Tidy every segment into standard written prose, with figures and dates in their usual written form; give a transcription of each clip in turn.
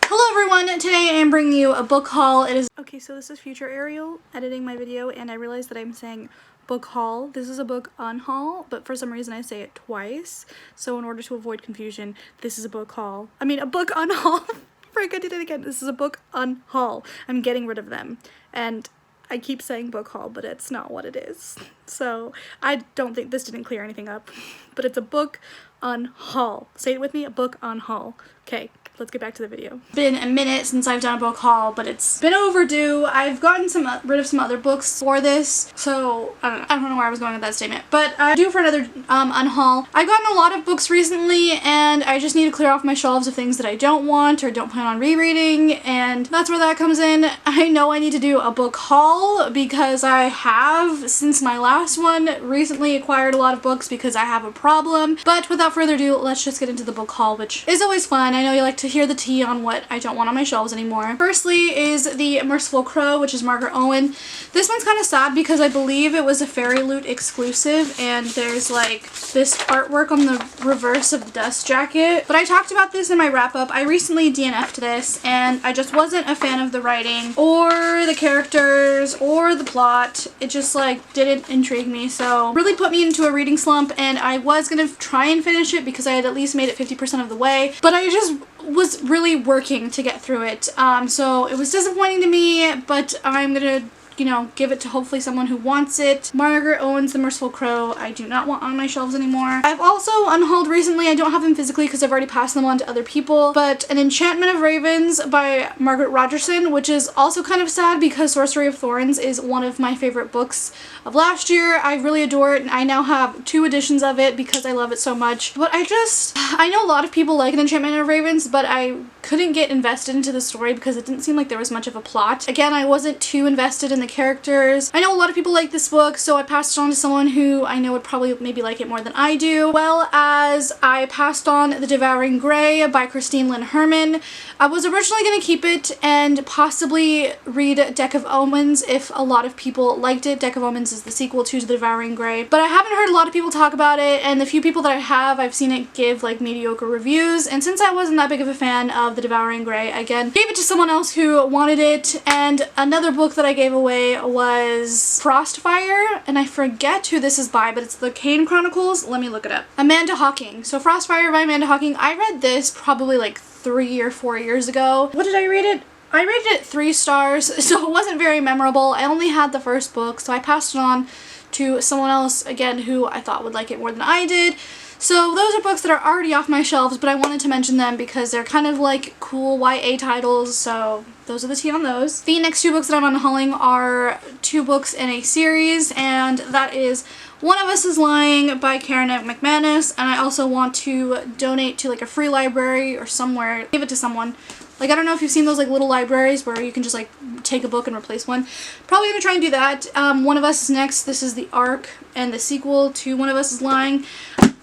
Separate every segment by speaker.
Speaker 1: Hello everyone, today I am bringing you a book haul. Okay, so this is future Ariel editing my video and I realized that I'm saying book haul. This is a book unhaul, but for some reason I say it twice. So in order to avoid confusion, this is a book haul. I mean a book unhaul. Frick, I did it again. This is a book unhaul. I'm getting rid of them. And I keep saying book haul, but it's not what it is. So I don't think this didn't clear anything up, but it's a book unhaul. Say it with me, a book unhaul. Okay. Let's get back to the video. It's been a minute since I've done a book haul, but it's been overdue. I've gotten rid of some other books for this, so I don't know where I was going with that statement. But I'm due for another unhaul. I've gotten a lot of books recently, and I just need to clear off my shelves of things that I don't want or don't plan on rereading, and that's where that comes in. I know I need to do a book haul because I have, since my last one, recently acquired a lot of books because I have a problem. But without further ado, let's just get into the book haul, which is always fun. I know you like to hear the tea on what I don't want on my shelves anymore. Firstly is The Merciful Crow, which is Margaret Owen. This one's kind of sad because I believe it was a Fairy Loot exclusive and there's like this artwork on the reverse of the dust jacket. But I talked about this in my wrap up. I recently DNF'd this and I just wasn't a fan of the writing or the characters or the plot. It just like didn't intrigue me, so really put me into a reading slump, and I was gonna try and finish it because I had at least made it 50% of the way, but I just was really working to get through it, so it was disappointing to me, but I'm gonna, you know, give it to hopefully someone who wants it. Margaret Owen's The Merciful Crow I do not want on my shelves anymore. I've also unhauled recently. I don't have them physically because I've already passed them on to other people, but An Enchantment of Ravens by Margaret Rogerson, which is also kind of sad because Sorcery of Thorns is one of my favorite books of last year. I really adore it, and I now have 2 editions of it because I love it so much. But I know a lot of people like An Enchantment of Ravens, but I couldn't get invested into the story because it didn't seem like there was much of a plot. Again, I wasn't too invested in the characters. I know a lot of people like this book, so I passed it on to someone who I know would probably maybe like it more than I do. Well, as I passed on The Devouring Grey by Christine Lynn Herman. I was originally going to keep it and possibly read Deck of Omens if a lot of people liked it. Deck of Omens is the sequel to The Devouring Grey, but I haven't heard a lot of people talk about it, and the few people that I have, I've seen it give like mediocre reviews, and since I wasn't that big of a fan of The Devouring Grey, again, gave it to someone else who wanted it. And another book that I gave away was Frostfire, and I forget who this is by, but it's the Kane Chronicles. Let me look it up. Amanda Hawking. So Frostfire by Amanda Hawking. I read this probably like 3 or 4 years ago. What did I rate it? I rated it 3 stars, so it wasn't very memorable. I only had the first book, so I passed it on to someone else, again, who I thought would like it more than I did. So those are books that are already off my shelves, but I wanted to mention them because they're kind of like cool YA titles, so those are the tea on those. The next 2 books that I'm unhauling are 2 books in a series, and that is One of Us is Lying by Karen McManus, and I also want to donate to like a free library or somewhere, give it to someone. Like, I don't know if you've seen those like little libraries where you can just like take a book and replace one. Probably gonna try and do that. One of Us is next. This is the arc and the sequel to One of Us is Lying.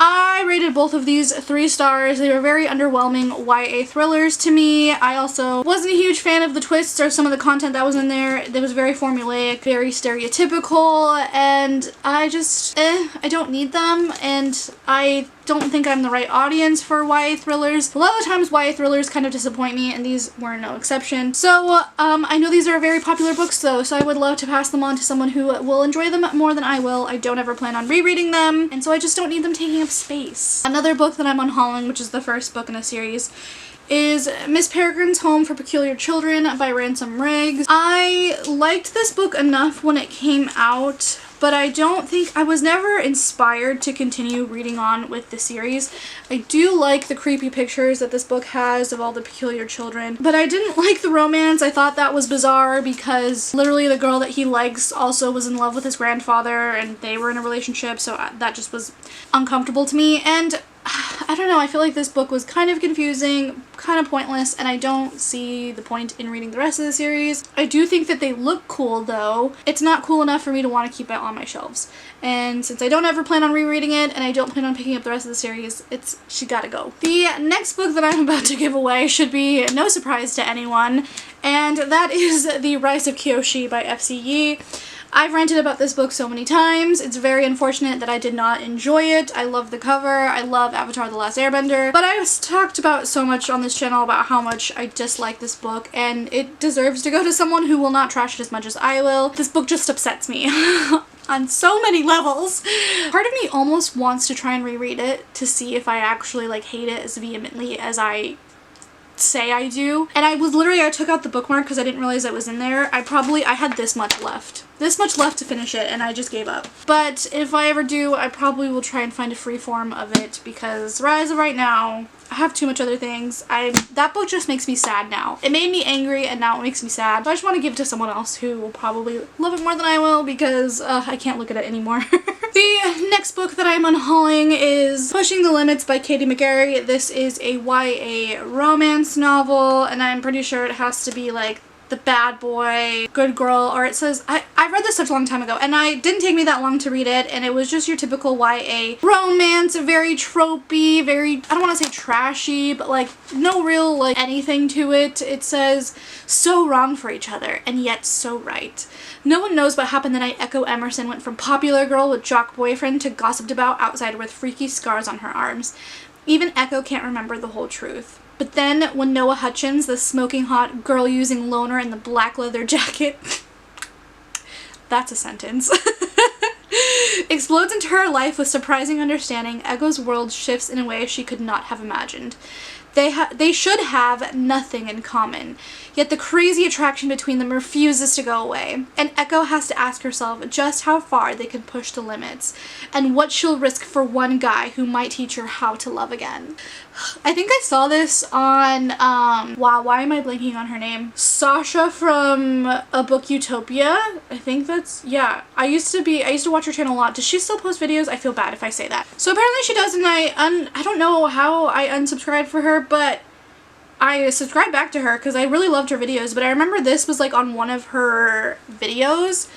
Speaker 1: I rated both of these 3 stars. They were very underwhelming YA thrillers to me. I also wasn't a huge fan of the twists or some of the content that was in there. It was very formulaic, very stereotypical, and I just, I don't need them, and I don't think I'm the right audience for YA thrillers. A lot of the times YA thrillers kind of disappoint me, and these were no exception. So, I know these are very popular books though, so I would love to pass them on to someone who will enjoy them more than I will. I don't ever plan on rereading them, and so I just don't need them taking up space. Another book that I'm unhauling, which is the first book in a series, is Miss Peregrine's Home for Peculiar Children by Ransom Riggs. I liked this book enough when it came out, but I was never inspired to continue reading on with the series. I do like the creepy pictures that this book has of all the peculiar children, but I didn't like the romance. I thought that was bizarre because literally the girl that he likes also was in love with his grandfather and they were in a relationship, so that just was uncomfortable to me. And I don't know, I feel like this book was kind of confusing, kind of pointless, and I don't see the point in reading the rest of the series. I do think that they look cool though. It's not cool enough for me to want to keep it on my shelves. And since I don't ever plan on rereading it and I don't plan on picking up the rest of the series, she gotta go. The next book that I'm about to give away should be no surprise to anyone, and that is The Rise of Kyoshi by F.C. Yee. I've ranted about this book so many times. It's very unfortunate that I did not enjoy it. I love the cover. I love Avatar: The Last Airbender. But I've talked about so much on this channel about how much I dislike this book, and it deserves to go to someone who will not trash it as much as I will. This book just upsets me. On so many levels. Part of me almost wants to try and reread it to see if I actually like hate it as vehemently as I say I do. And I took out the bookmark because I didn't realize it was in there. I had this much left. This much left to finish it, and I just gave up. But if I ever do, I probably will try and find a free form of it, because as of right now, I have too much other things. That book just makes me sad now. It made me angry, and now it makes me sad. So I just want to give it to someone else who will probably love it more than I will, because I can't look at it anymore. The next book that I'm unhauling is Pushing the Limits by Katie McGarry. This is a YA romance novel, and I'm pretty sure it has to be like the bad boy, good girl, or it says, I read this such a long time ago, and it didn't take me that long to read it, and it was just your typical YA romance, very tropey, very, I don't want to say trashy, but like no real like anything to it. It says, so wrong for each other, and yet so right. No one knows what happened the night Echo Emerson went from popular girl with jock boyfriend to gossiped about outsider with freaky scars on her arms. Even Echo can't remember the whole truth. But then, when Noah Hutchins, the smoking hot girl-using loner in the black leather jacket, that's a sentence, explodes into her life with surprising understanding, Echo's world shifts in a way she could not have imagined. They should have nothing in common, yet the crazy attraction between them refuses to go away, and Echo has to ask herself just how far they can push the limits, and what she'll risk for one guy who might teach her how to love again. I think I saw this on, wow, why am I blanking on her name? Sasha from a book Utopia. I think that's, yeah. I used to watch her channel a lot. Does she still post videos? I feel bad if I say that. So apparently she does, and I don't know how I unsubscribed for her, but I subscribed back to her because I really loved her videos, but I remember this was like on one of her videos.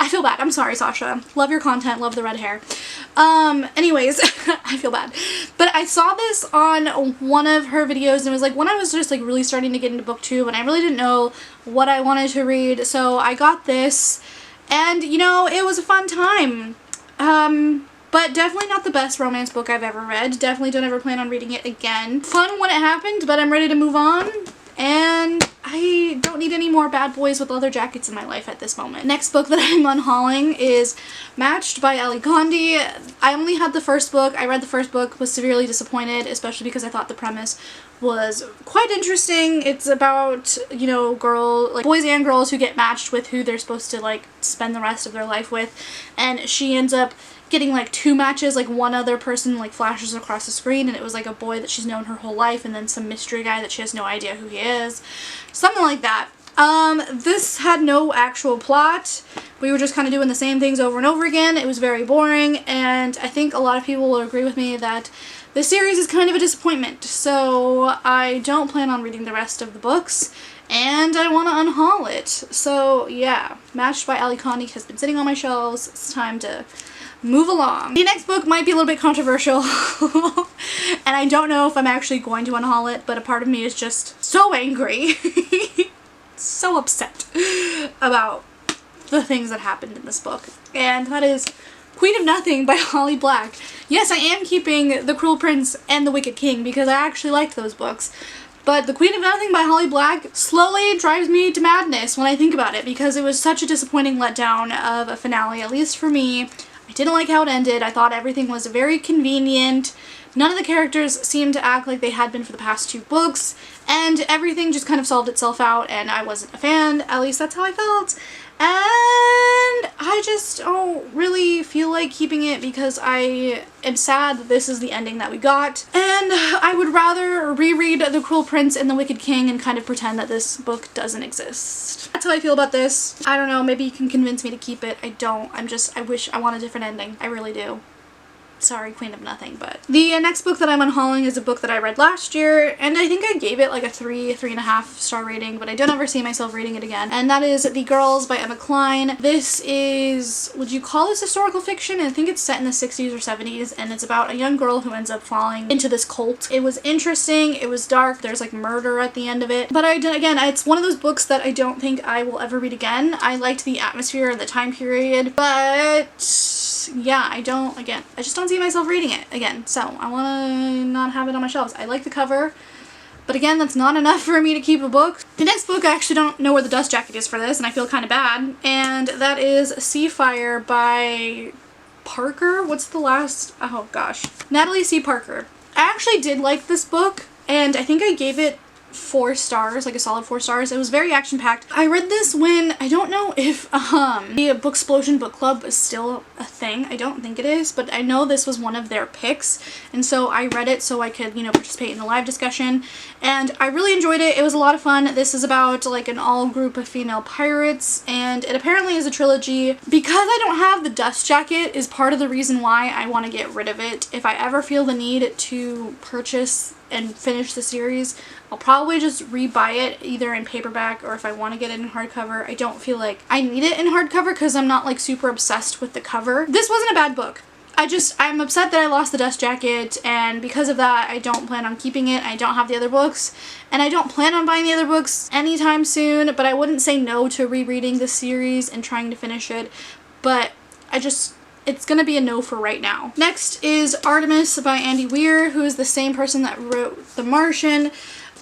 Speaker 1: I feel bad. I'm sorry, Sasha. Love your content. Love the red hair. Anyways, I feel bad. But I saw this on one of her videos, and it was like when I was just like really starting to get into booktube, and I really didn't know what I wanted to read. So I got this, and you know, it was a fun time. But definitely not the best romance book I've ever read. Definitely don't ever plan on reading it again. Fun when it happened, but I'm ready to move on. And I don't need any more bad boys with leather jackets in my life at this moment. Next book that I'm unhauling is Matched by Ali Condi. I only had the first book. I read the first book, was severely disappointed, especially because I thought the premise was quite interesting. It's about, you know, boys and girls who get matched with who they're supposed to like spend the rest of their life with, and she ends up getting like 2 matches, like one other person like flashes across the screen, and it was like a boy that she's known her whole life, and then some mystery guy that she has no idea who he is. Something like that. This had no actual plot. We were just kind of doing the same things over and over again. It was very boring, and I think a lot of people will agree with me that this series is kind of a disappointment. So I don't plan on reading the rest of the books, and I want to unhaul it. So yeah, Matched by Ali Condi has been sitting on my shelves. It's time to move along. The next book might be a little bit controversial, and I don't know if I'm actually going to unhaul it, but a part of me is just so angry, so upset about the things that happened in this book, and that is Queen of Nothing by Holly Black. Yes, I am keeping The Cruel Prince and The Wicked King because I actually liked those books, but The Queen of Nothing by Holly Black slowly drives me to madness when I think about it, because it was such a disappointing letdown of a finale, at least for me. I didn't like how it ended. I thought everything was very convenient. None of the characters seemed to act like they had been for the past 2 books, and everything just kind of solved itself out, and I wasn't a fan. At least that's how I felt. And I just don't really feel like keeping it because I am sad that this is the ending that we got. And I would rather reread The Cruel Prince and The Wicked King and kind of pretend that this book doesn't exist. That's how I feel about this. I don't know, maybe you can convince me to keep it. I don't. I wish I want a different ending. I really do. sorry, queen of nothing. But the next book that I'm unhauling is a book that I read last year, and I think I gave it like a 3.5 star rating, but I don't ever see myself reading it again. And that is The Girls by Emma Cline. This is, would you call this historical fiction? I think it's set in the 60s or 70s, and it's about a young girl who ends up falling into this cult. It was interesting, it was dark, there's like murder at the end of it. But again, it's one of those books that I don't think I will ever read again. I liked the atmosphere and the time period, but yeah, I just don't see myself reading it again. So I want to not have it on my shelves. I like the cover, but again, that's not enough for me to keep a book. The next book, I actually don't know where the dust jacket is for this, and I feel kind of bad, and that is Sea Fire by Parker. What's the last? Oh gosh. Natalie C. Parker. I actually did like this book, and I think I gave it 4 stars, like a solid 4 stars. It was very action-packed. I read this when, I don't know if the Booksplosion book club is still a thing. I don't think it is, but I know this was one of their picks, and so I read it so I could, you know, participate in the live discussion, and I really enjoyed it. It was a lot of fun. This is about like an all group of female pirates, and it apparently is a trilogy. Because I don't have the dust jacket is part of the reason why I want to get rid of it. If I ever feel the need to purchase and finish the series, I'll probably just rebuy it either in paperback, or if I want to get it in hardcover. I don't feel like I need it in hardcover because I'm not like super obsessed with the cover. This wasn't a bad book. I'm upset that I lost the dust jacket, and because of that I don't plan on keeping it. I don't have the other books, and I don't plan on buying the other books anytime soon, but I wouldn't say no to rereading the series and trying to finish it, but it's gonna be a no for right now. Next is Artemis by Andy Weir, who is the same person that wrote The Martian.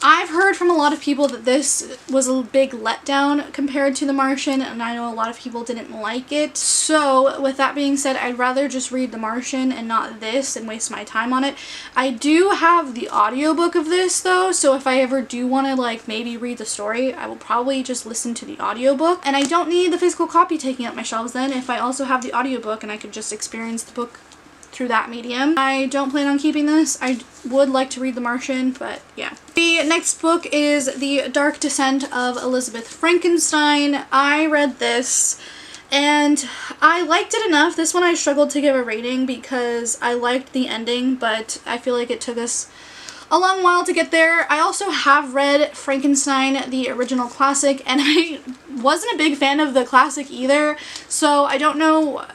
Speaker 1: I've heard from a lot of people that this was a big letdown compared to The Martian, and I know a lot of people didn't like it. So with that being said, I'd rather just read The Martian and not this and waste my time on it. I do have the audiobook of this though, so if I ever do want to like maybe read the story, I will probably just listen to the audiobook, and I don't need the physical copy taking up my shelves then if I also have the audiobook and I could just experience the book through that medium. I don't plan on keeping this. I would like to read The Martian, but yeah. The next book is The Dark Descent of Elizabeth Frankenstein. I read this and I liked it enough. This one I struggled to give a rating because I liked the ending, but I feel like it took us a long while to get there. I also have read Frankenstein, the original classic, and I wasn't a big fan of the classic either, so I don't know.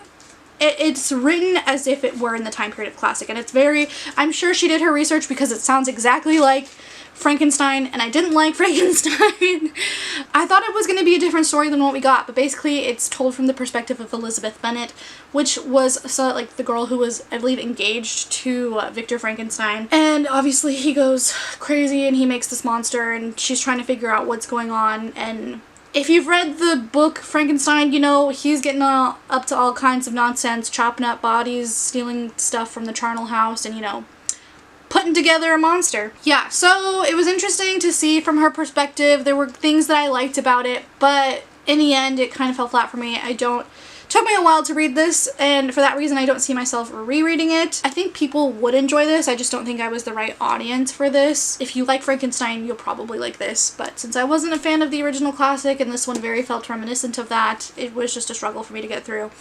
Speaker 1: It's written as if it were in the time period of classic, and it's very, I'm sure she did her research because it sounds exactly like Frankenstein, and I didn't like Frankenstein. I thought it was going to be a different story than what we got, but basically it's told from the perspective of Elizabeth Bennet, which was like the girl who was, I believe, engaged to Victor Frankenstein. And obviously he goes crazy and he makes this monster, and she's trying to figure out what's going on. And if you've read the book Frankenstein, you know he's getting up to all kinds of nonsense, chopping up bodies, stealing stuff from the charnel house, and, you know, putting together a monster. Yeah, so it was interesting to see from her perspective. There were things that I liked about it, but in the end it kind of fell flat for me. Took me a while to read this, and for that reason I don't see myself rereading it. I think people would enjoy this. I just don't think I was the right audience for this. If you like Frankenstein, you'll probably like this, but since I wasn't a fan of the original classic and this one very felt reminiscent of that, it was just a struggle for me to get through.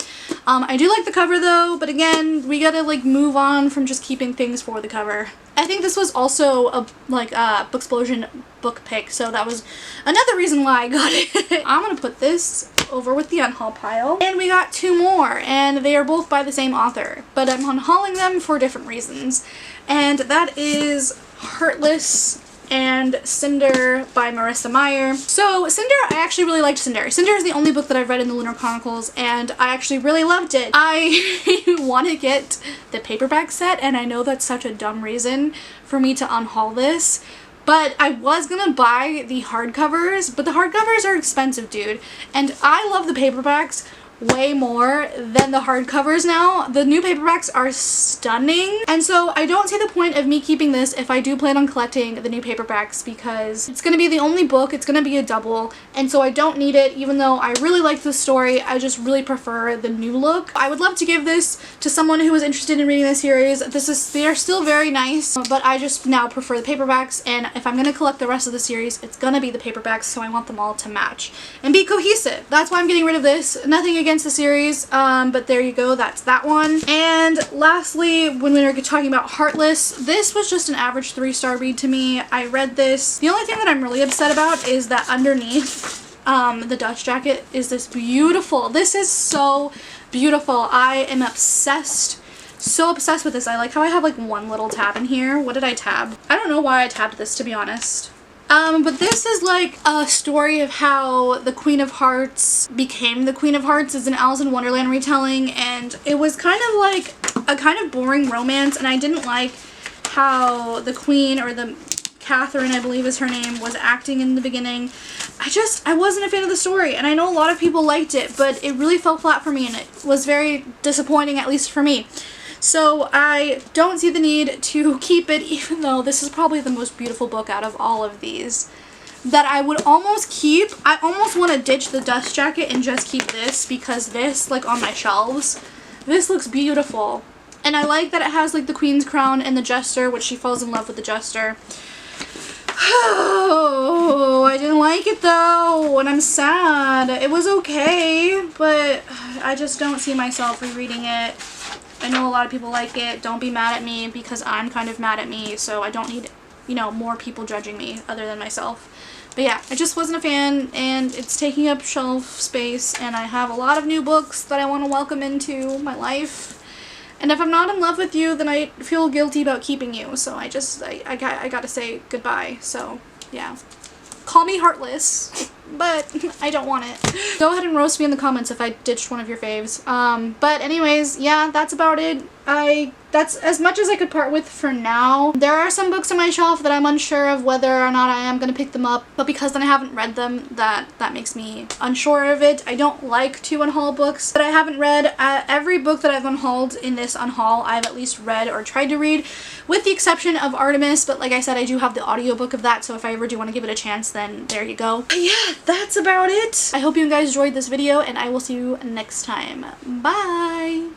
Speaker 1: I do like the cover though, but again, we gotta like move on from just keeping things for the cover. I think this was also a Booksplosion book pick, so that was another reason why I got it. I'm gonna put this over with the unhaul pile. And we got 2 more, and they are both by the same author, but I'm unhauling them for different reasons. And that is Heartless and Cinder by Marissa Meyer. So Cinder, I actually really liked Cinder. Cinder is the only book that I've read in the Lunar Chronicles, and I actually really loved it. I want to get the paperback set, and I know that's such a dumb reason for me to unhaul this, but I was gonna buy the hardcovers, but the hardcovers are expensive, dude, and I love the paperbacks way more than the hardcovers now. The new paperbacks are stunning, and so I don't see the point of me keeping this if I do plan on collecting the new paperbacks, because it's gonna be the only book, it's gonna be a double, and so I don't need it. Even though I really liked the story, I just really prefer the new look. I would love to give this to someone who is interested in reading the series. They are still very nice, but I just now prefer the paperbacks, and if I'm gonna collect the rest of the series, it's gonna be the paperbacks, so I want them all to match and be cohesive. That's why I'm getting rid of this. Nothing against against the series, but there you go, that's that one. And lastly, when we were talking about Heartless, this was just an average 3-star read to me. I read this. The only thing that I'm really upset about is that underneath the dust jacket is this beautiful, this is so beautiful. I am obsessed. So obsessed with this. I like how I have like one little tab in here. What did I tab? I don't know why I tabbed this, to be honest. But this is like a story of how the Queen of Hearts became the Queen of Hearts. It's an Alice in Wonderland retelling, and it was kind of like a kind of boring romance, and I didn't like how the queen, or the Catherine, I believe is her name, was acting in the beginning. I wasn't a fan of the story, and I know a lot of people liked it, but it really fell flat for me, and it was very disappointing, at least for me. So I don't see the need to keep it, even though this is probably the most beautiful book out of all of these that I would almost keep. I almost want to ditch the dust jacket and just keep this, because this, like on my shelves, this looks beautiful. And I like that it has like the Queen's crown and the Jester, which she falls in love with the Jester. Oh, I didn't like it though, and I'm sad. It was okay, but I just don't see myself rereading it. I know a lot of people like it. Don't be mad at me, because I'm kind of mad at me, so I don't need, you know, more people judging me other than myself. But yeah, I just wasn't a fan, and it's taking up shelf space, and I have a lot of new books that I want to welcome into my life. And if I'm not in love with you, then I feel guilty about keeping you, so I gotta say goodbye. So yeah, call me heartless, but I don't want it. Go ahead and roast me in the comments if I ditched one of your faves. But anyways, yeah, that's about it. That's as much as I could part with for now. There are some books on my shelf that I'm unsure of whether or not I am gonna pick them up, but because then I haven't read them, that makes me unsure of it. I don't like to unhaul books that I haven't read. Every book that I've unhauled in this unhaul, I've at least read or tried to read, with the exception of Artemis, but like I said, I do have the audiobook of that, so if I ever do want to give it a chance, then there you go. But yeah, that's about it. I hope you guys enjoyed this video, and I will see you next time. Bye!